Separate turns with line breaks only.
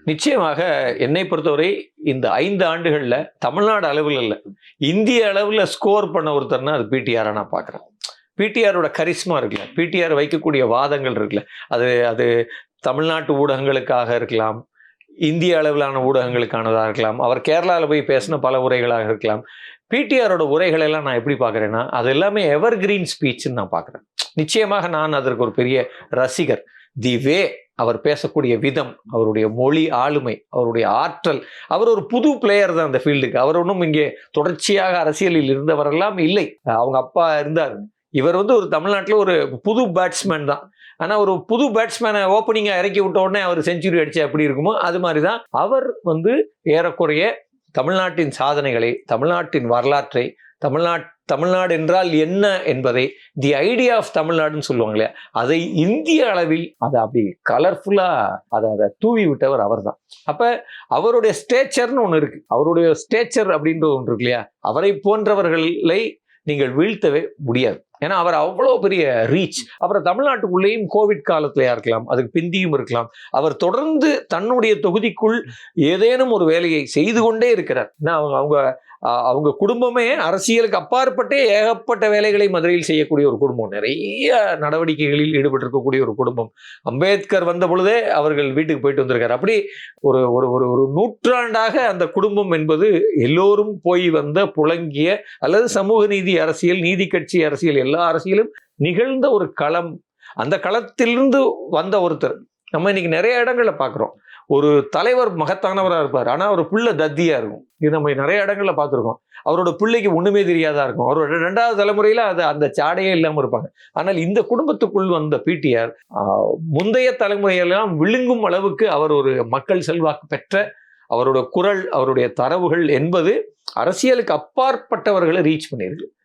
நிச்சயமாக என்னை பொறுத்தவரை இந்த 5 ஆண்டுகள்ல தமிழ்நாடு அளவில் இல்ல, இந்திய அளவுல ஸ்கோர் பண்ண ஒருத்தர்னா அது பிடிஆரா நான் பார்க்குறேன். பிடிஆரோட கரிஸ்மா இருக்குல்ல, பிடிஆர் வைக்கக்கூடிய வாதங்கள் இருக்குல்ல, அது அது தமிழ்நாட்டு ஊடகங்களுக்காக இருக்கலாம், இந்திய அளவிலான ஊடகங்களுக்கானதாக இருக்கலாம், அவர் கேரளாவில் போய் பேசின பல உரைகளாக இருக்கலாம். பிடிஆரோட உரைகள் எல்லாம் நான் எப்படி பார்க்குறேன்னா, அது எல்லாமே எவர் கிரீன் ஸ்பீச்ன்னு நான் பார்க்குறேன். நிச்சயமாக நான் அதற்கு ஒரு பெரிய ரசிகர். தி வே அவர் பேசக்கூடிய விதம், அவருடைய மொழி ஆளுமை, அவருடைய ஆற்றல், அவர் ஒரு புது பிளேயர் தான் அந்த ஃபீல்டுக்கு. அவர் ஒன்றும் இங்கே தொடர்ச்சியாக அரசியலில் இருந்தவரெல்லாம் இல்லை. அவங்க அப்பா இருந்தார். இவர் ஒரு தமிழ்நாட்டில் ஒரு புது பேட்ஸ்மேன் தான். ஆனால் ஒரு புது பேட்ஸ்மேனை ஓப்பனிங்காக இறக்கி விட்ட உடனே அவர் செஞ்சுரி அடிச்சா எப்படி இருக்குமோ அது மாதிரி தான் அவர் ஏறக்குறைய தமிழ்நாட்டின் சாதனைகளை, தமிழ்நாட்டின் வரலாற்றை, தமிழ்நாடு என்றால் என்ன என்பதை, தி ஐடியா ஆஃப் தமிழ்நாடுன்னு சொல்லுவாங்க இல்லையா, அதை இந்திய அளவில் அதை அப்படி கலர்ஃபுல்லா அதை தூவி விட்டவர் அவர் தான். அப்ப அவருடைய ஸ்டேச்சர்னு ஒன்று இருக்கு. அவருடைய ஸ்டேச்சர் அப்படின்றது ஒன்று இருக்கு இல்லையா, அவரை போன்றவர்களை நீங்கள் வீழ்த்தவே முடியாது. ஏன்னா அவர் அவ்வளோ பெரிய ரீச். அப்புறம் தமிழ்நாட்டுக்குள்ளேயும் கோவிட் காலத்திலையா இருக்கலாம், அதுக்கு பிந்தியும் இருக்கலாம், அவர் தொடர்ந்து தன்னுடைய தொகுதிக்குள் ஏதேனும் ஒரு வேலையை செய்து கொண்டே இருக்கிறார். ஏன்னா அவங்க குடும்பமே அரசியலுக்கு அப்பாற்பட்டே ஏகப்பட்ட வேலைகளை மதுரையில் செய்யக்கூடிய ஒரு குடும்பம், நிறைய நடவடிக்கைகளில் ஈடுபட்டிருக்கக்கூடிய ஒரு குடும்பம். அம்பேத்கர் வந்த பொழுதே அவர்கள் வீட்டுக்கு போயிட்டு வந்திருக்காரு. அப்படி ஒரு ஒரு ஒரு ஒரு நூற்றாண்டாக அந்த குடும்பம் என்பது எல்லோரும் போய் வந்த புழங்கிய, அல்லது சமூக நீதி அரசியல், நீதி கட்சி அரசியல், எல்லா அரசியலும் நிகழ்ந்த ஒரு களம். அந்த களத்திலிருந்து வந்த ஒருத்தர் நம்ம இன்னைக்கு நிறைய இடங்கள்ல பார்க்குறோம். ஒரு தலைவர் மகத்தானவராக இருப்பார், ஆனால் அவர் பிள்ளை தத்தியா இருக்கும். இது நம்ம நிறைய இடங்கள்ல பார்த்துருக்கோம். அவரோட பிள்ளைக்கு ஒண்ணுமே தெரியாதா இருக்கும். அவரோட 2வது தலைமுறையில அந்த சாடையே இல்லாமல் இருப்பாங்க. ஆனால் இந்த குடும்பத்துக்குள் வந்த பிடிஆர் முந்தைய தலைமுறையெல்லாம் விழுங்கும் அளவுக்கு அவர் ஒரு மக்கள் செல்வாக்கு பெற்ற, அவரோட குரல், அவருடைய தரவுகள் என்பது அரசியலுக்கு அப்பாற்பட்டவர்களை ரீச் பண்ணியிருக்கு.